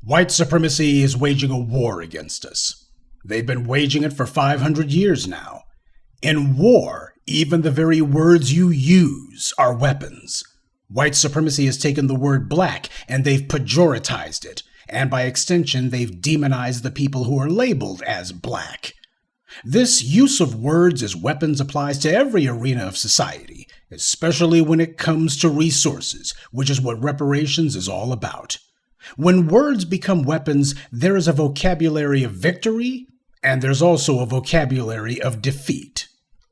White supremacy is waging a war against us. They've been waging it for 500 years now. In war, even the very words you use are weapons. White supremacy has taken the word black and they've pejoratized it, and by extension, they've demonized the people who are labeled as black. This use of words as weapons applies to every arena of society, especially when it comes to resources, which is what reparations is all about. When words become weapons, there is a vocabulary of victory, and there's also a vocabulary of defeat.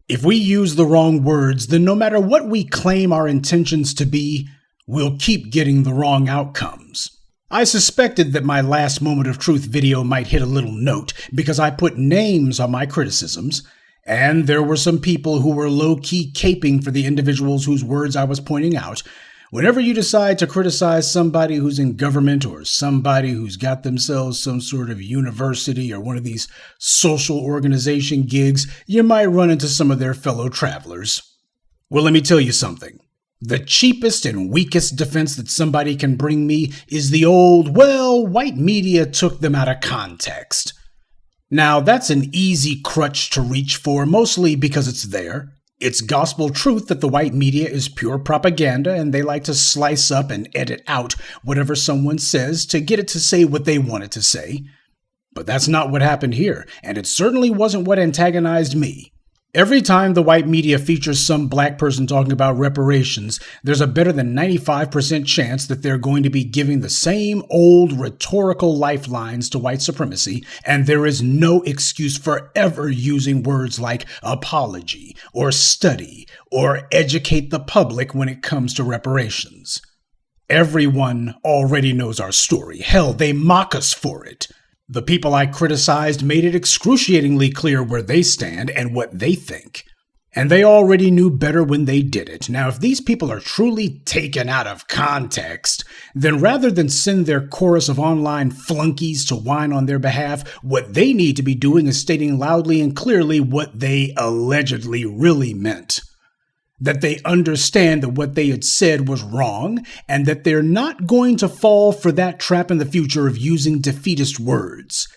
If we use the wrong words, then no matter what we claim our intentions to be, we'll keep getting the wrong outcomes. I suspected that my last Moment of Truth video might hit a little note because I put names on my criticisms, and there were some people who were low-key caping for the individuals whose words I was pointing out. Whenever you decide to criticize somebody who's in government or somebody who's got themselves some sort of university or one of these social organization gigs, you might run into some of their fellow travelers. Well, let me tell you something. The cheapest and weakest defense that somebody can bring me is the old, well, white media took them out of context. Now, that's an easy crutch to reach for, mostly because it's there. It's gospel truth that the white media is pure propaganda and they like to slice up and edit out whatever someone says to get it to say what they want it to say. But that's not what happened here, and it certainly wasn't what antagonized me. Every time the white media features some black person talking about reparations, there's a better than 95% chance that they're going to be giving the same old rhetorical lifelines to white supremacy, and there is no excuse for ever using words like apology, or study, or educate the public when it comes to reparations. Everyone already knows our story. Hell, they mock us for it. The people I criticized made it excruciatingly clear where they stand and what they think. And they already knew better when they did it. Now, if these people are truly taken out of context, then rather than send their chorus of online flunkies to whine on their behalf, what they need to be doing is stating loudly and clearly what they allegedly really meant. That they understand that what they had said was wrong, and that they're not going to fall for that trap in the future of using defeatist words.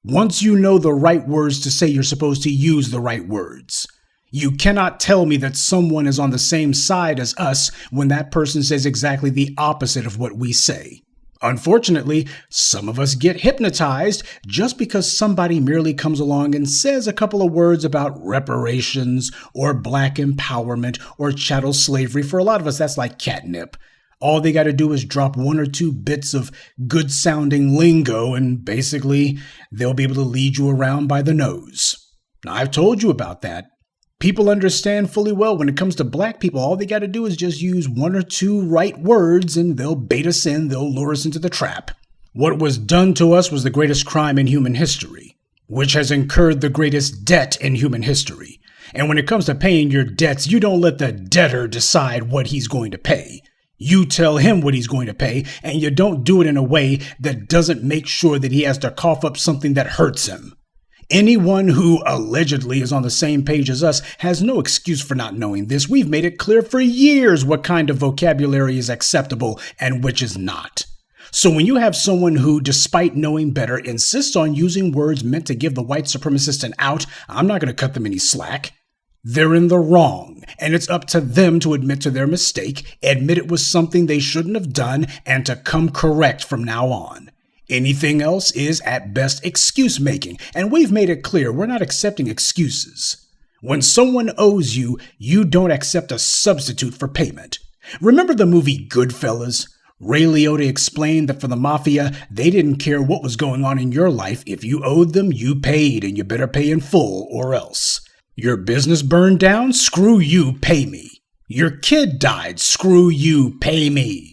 Once you know the right words to say, you're supposed to use the right words. You cannot tell me that someone is on the same side as us when that person says exactly the opposite of what we say. Unfortunately, some of us get hypnotized just because somebody merely comes along and says a couple of words about reparations or black empowerment or chattel slavery. For a lot of us, that's like catnip. All they got to do is drop one or two bits of good-sounding lingo and basically they'll be able to lead you around by the nose. Now, I've told you about that. People understand fully well when it comes to black people, all they got to do is just use one or two right words and they'll bait us in, they'll lure us into the trap. What was done to us was the greatest crime in human history, which has incurred the greatest debt in human history. And when it comes to paying your debts, you don't let the debtor decide what he's going to pay. You tell him what he's going to pay, and you don't do it in a way that doesn't make sure that he has to cough up something that hurts him. Anyone who allegedly is on the same page as us has no excuse for not knowing this. We've made it clear for years what kind of vocabulary is acceptable and which is not. So when you have someone who, despite knowing better, insists on using words meant to give the white supremacist an out, I'm not going to cut them any slack. They're in the wrong, and it's up to them to admit to their mistake, admit it was something they shouldn't have done, and to come correct from now on. Anything else is, at best, excuse-making, and we've made it clear we're not accepting excuses. When someone owes you, you don't accept a substitute for payment. Remember the movie Goodfellas? Ray Liotta explained that for the mafia, they didn't care what was going on in your life. If you owed them, you paid, and you better pay in full or else. Your business burned down? Screw you, pay me. Your kid died? Screw you, pay me.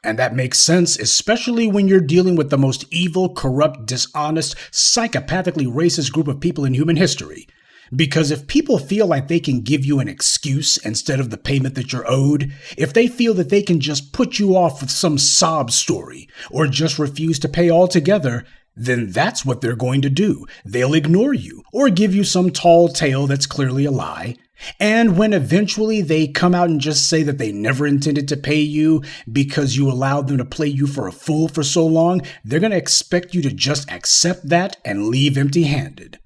And that makes sense, especially when you're dealing with the most evil, corrupt, dishonest, psychopathically racist group of people in human history. Because if people feel like they can give you an excuse instead of the payment that you're owed, if they feel that they can just put you off with some sob story, or just refuse to pay altogether, then that's what they're going to do. They'll ignore you, or give you some tall tale that's clearly a lie. And when eventually they come out and just say that they never intended to pay you because you allowed them to play you for a fool for so long, they're going to expect you to just accept that and leave empty-handed.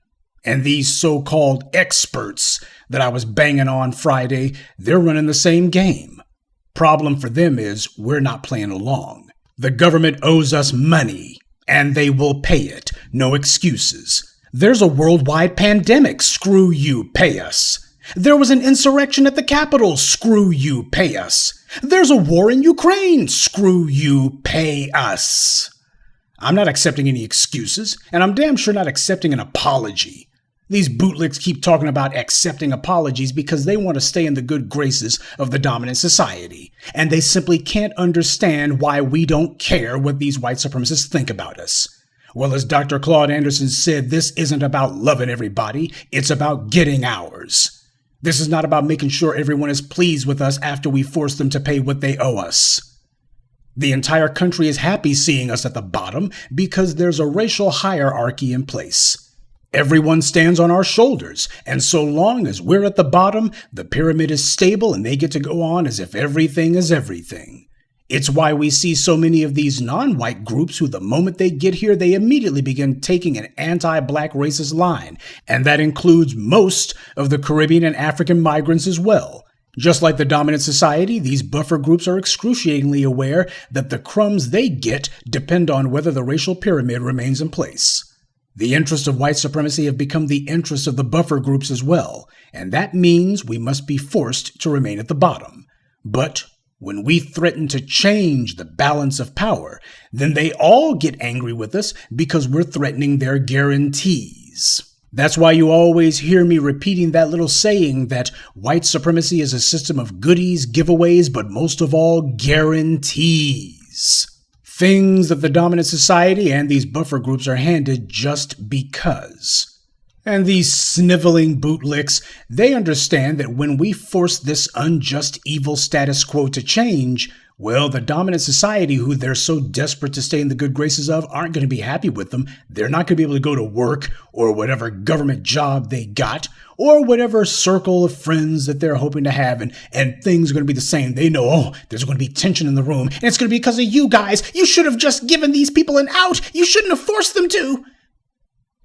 And these so-called experts that I was banging on Friday, they're running the same game. Problem for them is we're not playing along. The government owes us money, and they will pay it. No excuses. There's a worldwide pandemic. Screw you, pay us. There was an insurrection at the Capitol. Screw you, pay us. There's a war in Ukraine. Screw you, pay us. I'm not accepting any excuses, and I'm damn sure not accepting an apology. These bootlicks keep talking about accepting apologies because they want to stay in the good graces of the dominant society, and they simply can't understand why we don't care what these white supremacists think about us. Well, as Dr. Claude Anderson said, this isn't about loving everybody, it's about getting ours. This is not about making sure everyone is pleased with us after we force them to pay what they owe us. The entire country is happy seeing us at the bottom because there's a racial hierarchy in place. Everyone stands on our shoulders, and so long as we're at the bottom, the pyramid is stable and they get to go on as if everything is everything. It's why we see so many of these non-white groups who the moment they get here, they immediately begin taking an anti-black racist line, and that includes most of the Caribbean and African migrants as well. Just like the dominant society, these buffer groups are excruciatingly aware that the crumbs they get depend on whether the racial pyramid remains in place. The interests of white supremacy have become the interests of the buffer groups as well, and that means we must be forced to remain at the bottom. But when we threaten to change the balance of power, then they all get angry with us because we're threatening their guarantees. That's why you always hear me repeating that little saying that white supremacy is a system of goodies, giveaways, but most of all, guarantees. Things that the dominant society and these buffer groups are handed just because. And these sniveling bootlicks, they understand that when we force this unjust evil status quo to change, well, the dominant society, who they're so desperate to stay in the good graces of, aren't going to be happy with them. They're not going to be able to go to work or whatever government job they got or whatever circle of friends that they're hoping to have, and things are going to be the same. They know, oh, there's going to be tension in the room, and it's going to be because of you guys. You should have just given these people an out. You shouldn't have forced them to.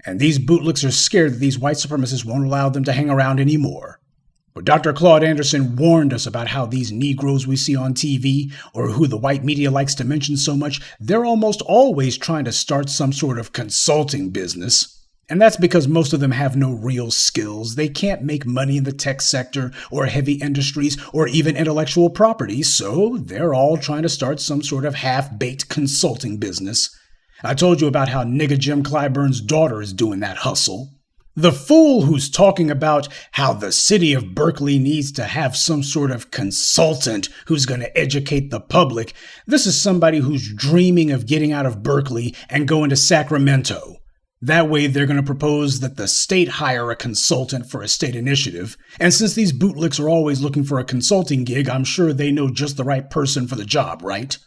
And these bootlicks are scared that these white supremacists won't allow them to hang around anymore. But Dr. Claude Anderson warned us about how these Negroes we see on TV, or who the white media likes to mention so much, they're almost always trying to start some sort of consulting business. And that's because most of them have no real skills. They can't make money in the tech sector or heavy industries or even intellectual property, so they're all trying to start some sort of half-baked consulting business. I told you about how nigga Jim Clyburn's daughter is doing that hustle. The fool who's talking about how the city of Berkeley needs to have some sort of consultant who's going to educate the public, this is somebody who's dreaming of getting out of Berkeley and going to Sacramento. That way they're going to propose that the state hire a consultant for a state initiative, and since these bootlicks are always looking for a consulting gig, I'm sure they know just the right person for the job, right?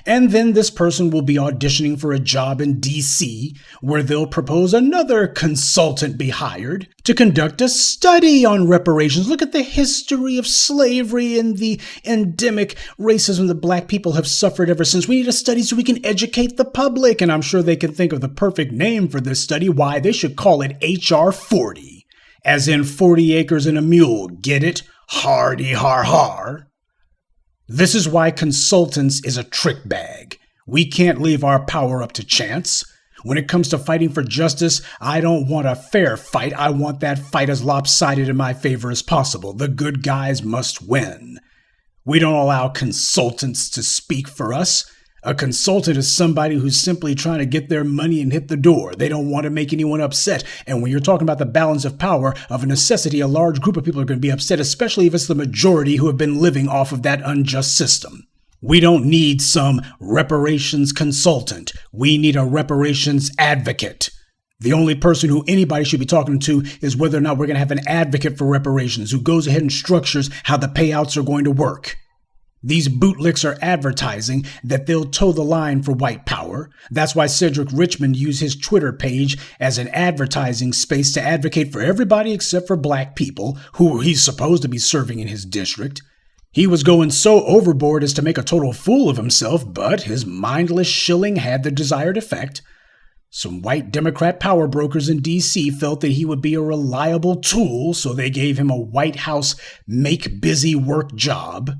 And then this person will be auditioning for a job in D.C., where they'll propose another consultant be hired to conduct a study on reparations. Look at the history of slavery and the endemic racism that black people have suffered ever since. We need a study so we can educate the public. And I'm sure they can think of the perfect name for this study. Why, they should call it H.R. 40, as in 40 acres and a mule. Get it? Hardy har har. This is why consultants is a trick bag. We can't leave our power up to chance. When it comes to fighting for justice, I don't want a fair fight. I want that fight as lopsided in my favor as possible. The good guys must win. We don't allow consultants to speak for us. A consultant is somebody who's simply trying to get their money and hit the door. They don't want to make anyone upset. And when you're talking about the balance of power, of a necessity, a large group of people are going to be upset, especially if it's the majority who have been living off of that unjust system. We don't need some reparations consultant. We need a reparations advocate. The only person who anybody should be talking to is whether or not we're going to have an advocate for reparations who goes ahead and structures how the payouts are going to work. These bootlicks are advertising that they'll toe the line for white power. That's why Cedric Richmond used his Twitter page as an advertising space to advocate for everybody except for black people who he's supposed to be serving in his district. He was going so overboard as to make a total fool of himself, but his mindless shilling had the desired effect. Some white Democrat power brokers in D.C. felt that he would be a reliable tool, so they gave him a White House make busy work job.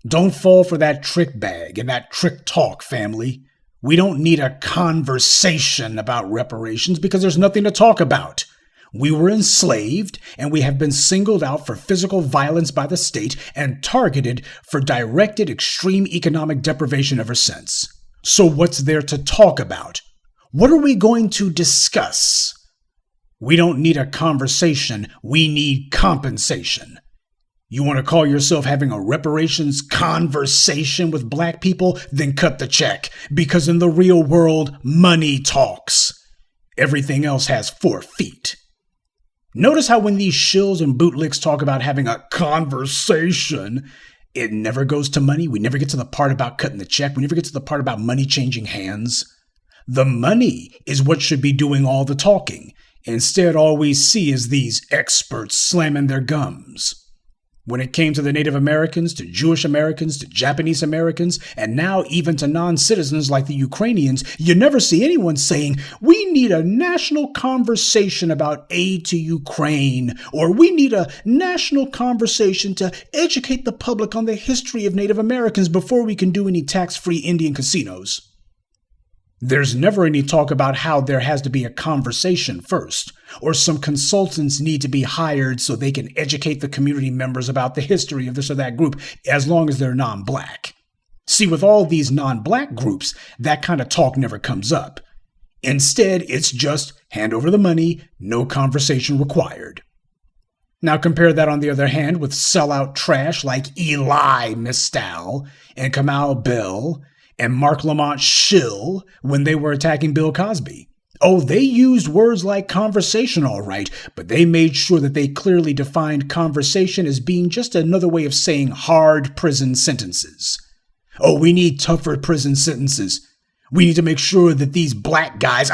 Don't fall for that trick bag and that trick talk, family. We don't need a conversation about reparations because there's nothing to talk about. We were enslaved, and we have been singled out for physical violence by the state and targeted for directed extreme economic deprivation ever since. So what's there to talk about? What are we going to discuss? We don't need a conversation. We need compensation. You want to call yourself having a reparations conversation with black people? Then cut the check, because in the real world, money talks. Everything else has 4 feet. Notice how when these shills and bootlicks talk about having a conversation, it never goes to money. We never get to the part about cutting the check. We never get to the part about money changing hands. The money is what should be doing all the talking. Instead, all we see is these experts slamming their gums. When it came to the Native Americans, to Jewish Americans, to Japanese Americans, and now even to non-citizens like the Ukrainians, you never see anyone saying, we need a national conversation about aid to Ukraine, or we need a national conversation to educate the public on the history of Native Americans before we can do any tax-free Indian casinos. There's never any talk about how there has to be a conversation first, or some consultants need to be hired so they can educate the community members about the history of this or that group, as long as they're non-black. See, with all these non-black groups, that kind of talk never comes up. Instead, it's just hand over the money, no conversation required. Now compare that, on the other hand, with sellout trash like Eli Mistal and Kamal Bell and Mark Lamont Schill when they were attacking Bill Cosby. Oh, they used words like conversation, all right, but they made sure that they clearly defined conversation as being just another way of saying hard prison sentences. Oh, we need tougher prison sentences. We need to make sure that these black guys,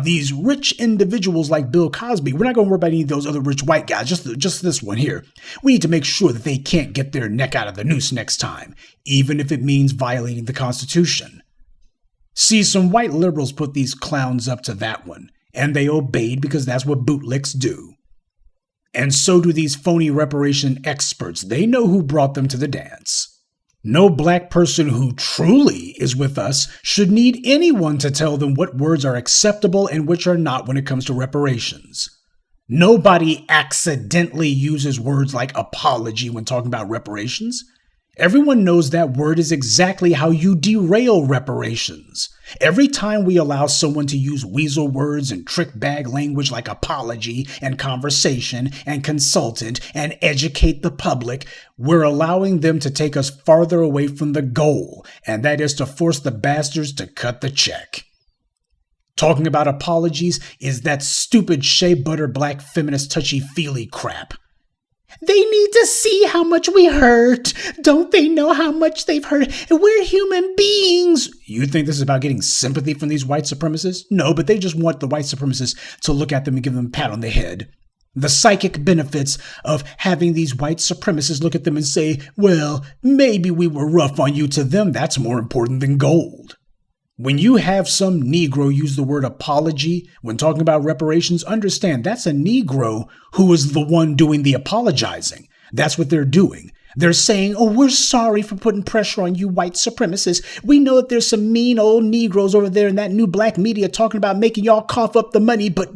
these rich individuals like Bill Cosby, we're not going to worry about any of those other rich white guys, just this one here. We need to make sure that they can't get their neck out of the noose next time, even if it means violating the Constitution. See, some white liberals put these clowns up to that one, and they obeyed because that's what bootlicks do. And so do these phony reparation experts. They know who brought them to the dance. No black person who truly is with us should need anyone to tell them what words are acceptable and which are not when it comes to reparations. Nobody accidentally uses words like apology when talking about reparations. Everyone knows that word is exactly how you derail reparations. Every time we allow someone to use weasel words and trick bag language like apology and conversation and consultant and educate the public, we're allowing them to take us farther away from the goal, and that is to force the bastards to cut the check. Talking about apologies is that stupid shea butter black feminist touchy-feely crap. They need to see how much we hurt. Don't they know how much they've hurt? We're human beings. You think this is about getting sympathy from these white supremacists? No, but they just want the white supremacists to look at them and give them a pat on the head. The psychic benefits of having these white supremacists look at them and say, well, maybe we were rough on you, to them, that's more important than gold. When you have some Negro use the word apology when talking about reparations, understand that's a Negro who is the one doing the apologizing. That's what they're doing. They're saying, oh, we're sorry for putting pressure on you white supremacists. We know that there's some mean old Negroes over there in that new black media talking about making y'all cough up the money, but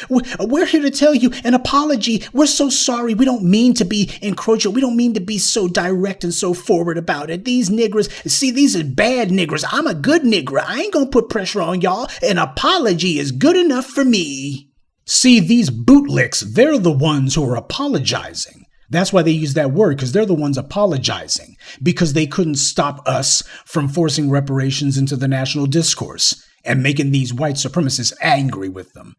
we're here to tell you an apology. We're so sorry. We don't mean to be encroaching. We don't mean to be so direct and so forward about it. These niggers, see, these are bad niggers. I'm a good nigger. I ain't gonna put pressure on y'all. An apology is good enough for me. See, these bootlicks, they're the ones who are apologizing. That's why they use that word, because they're the ones apologizing, because they couldn't stop us from forcing reparations into the national discourse and making these white supremacists angry with them.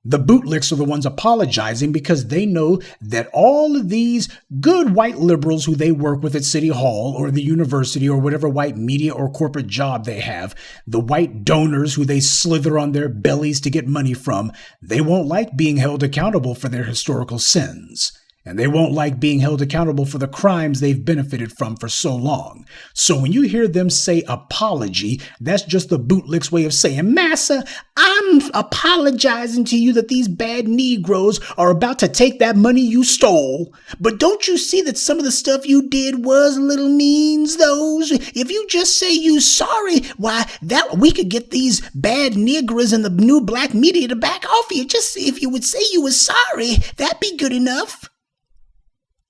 The bootlicks are the ones apologizing because they know that all of these good white liberals who they work with at City Hall or the university or whatever white media or corporate job they have, the white donors who they slither on their bellies to get money from, they won't like being held accountable for their historical sins. And they won't like being held accountable for the crimes they've benefited from for so long. So when you hear them say apology, that's just the bootlick's way of saying, Massa, I'm apologizing to you that these bad Negroes are about to take that money you stole. But don't you see that some of the stuff you did was little means, those? If you just say you sorry, why, that we could get these bad Negroes and the new black media to back off you. Just if you would say you were sorry, that'd be good enough.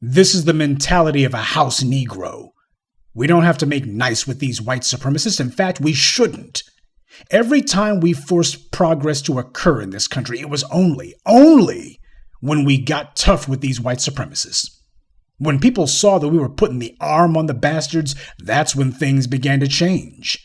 This is the mentality of a house Negro. We don't have to make nice with these white supremacists. In fact, we shouldn't. Every time we forced progress to occur in this country, it was only when we got tough with these white supremacists. When people saw that we were putting the arm on the bastards, that's when things began to change.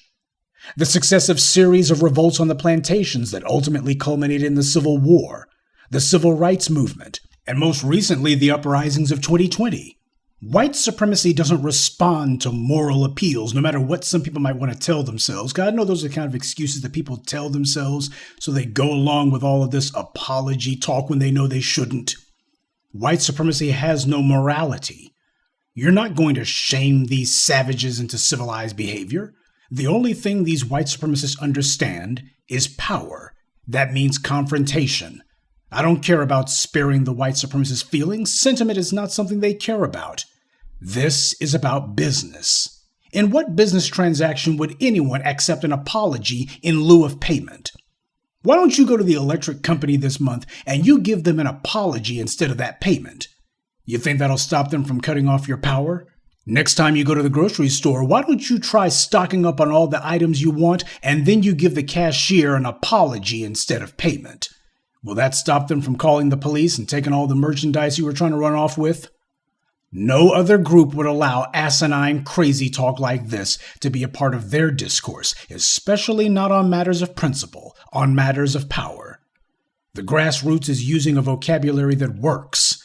The successive series of revolts on the plantations that ultimately culminated in the Civil War, the Civil Rights Movement, and most recently, the uprisings of 2020. White supremacy doesn't respond to moral appeals, no matter what some people might want to tell themselves. God knows those are the kind of excuses that people tell themselves, so they go along with all of this apology talk when they know they shouldn't. White supremacy has no morality. You're not going to shame these savages into civilized behavior. The only thing these white supremacists understand is power. That means confrontation. I don't care about sparing the white supremacist feelings. Sentiment is not something they care about. This is about business. In what business transaction would anyone accept an apology in lieu of payment? Why don't you go to the electric company this month and you give them an apology instead of that payment? You think that'll stop them from cutting off your power? Next time you go to the grocery store, why don't you try stocking up on all the items you want and then you give the cashier an apology instead of payment? Will that stop them from calling the police and taking all the merchandise you were trying to run off with? No other group would allow asinine, crazy talk like this to be a part of their discourse, especially not on matters of principle, on matters of power. The grassroots is using a vocabulary that works,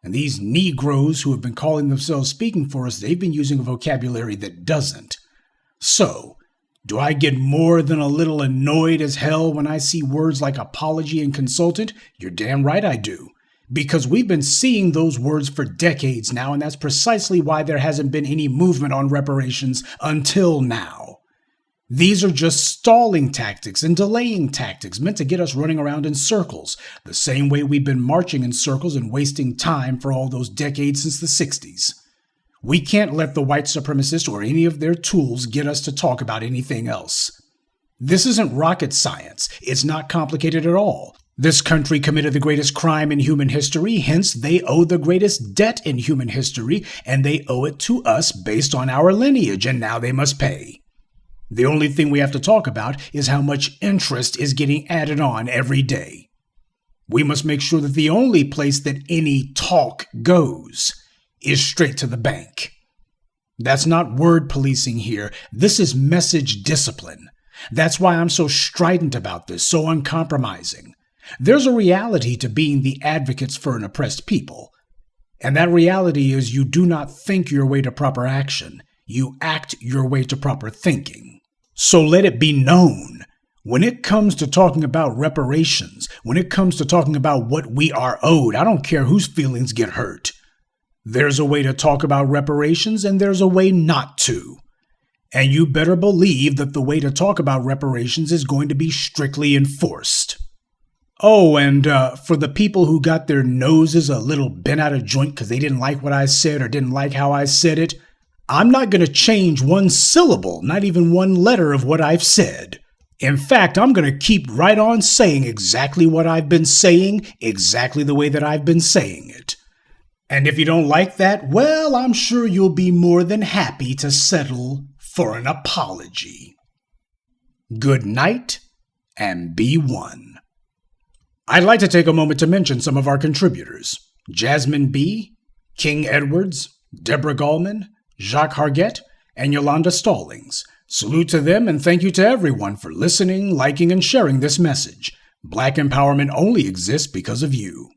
and these Negroes who have been calling themselves speaking for us, they've been using a vocabulary that doesn't. So, do I get more than a little annoyed as hell when I see words like apology and consultant? You're damn right I do. Because we've been seeing those words for decades now, and that's precisely why there hasn't been any movement on reparations until now. These are just stalling tactics and delaying tactics meant to get us running around in circles, the same way we've been marching in circles and wasting time for all those decades since the 60s. We can't let the white supremacists or any of their tools get us to talk about anything else. This isn't rocket science. It's not complicated at all. This country committed the greatest crime in human history, hence they owe the greatest debt in human history, and they owe it to us based on our lineage, and now they must pay. The only thing we have to talk about is how much interest is getting added on every day. We must make sure that the only place that any talk goes is straight to the bank. That's not word policing here. This is message discipline. That's why I'm so strident about this, so uncompromising. There's a reality to being the advocates for an oppressed people. And that reality is you do not think your way to proper action. You act your way to proper thinking. So let it be known, when it comes to talking about reparations, when it comes to talking about what we are owed, I don't care whose feelings get hurt. There's a way to talk about reparations and there's a way not to. And you better believe that the way to talk about reparations is going to be strictly enforced. Oh, and for the people who got their noses a little bent out of joint because they didn't like what I said or didn't like how I said it, I'm not going to change one syllable, not even one letter of what I've said. In fact, I'm going to keep right on saying exactly what I've been saying, exactly the way that I've been saying it. And if you don't like that, well, I'm sure you'll be more than happy to settle for an apology. Good night, and be one. I'd like to take a moment to mention some of our contributors: Jasmine B., King Edwards, Deborah Gallman, Jacques Hargett, and Yolanda Stallings. Salute to them and thank you to everyone for listening, liking, and sharing this message. Black empowerment only exists because of you.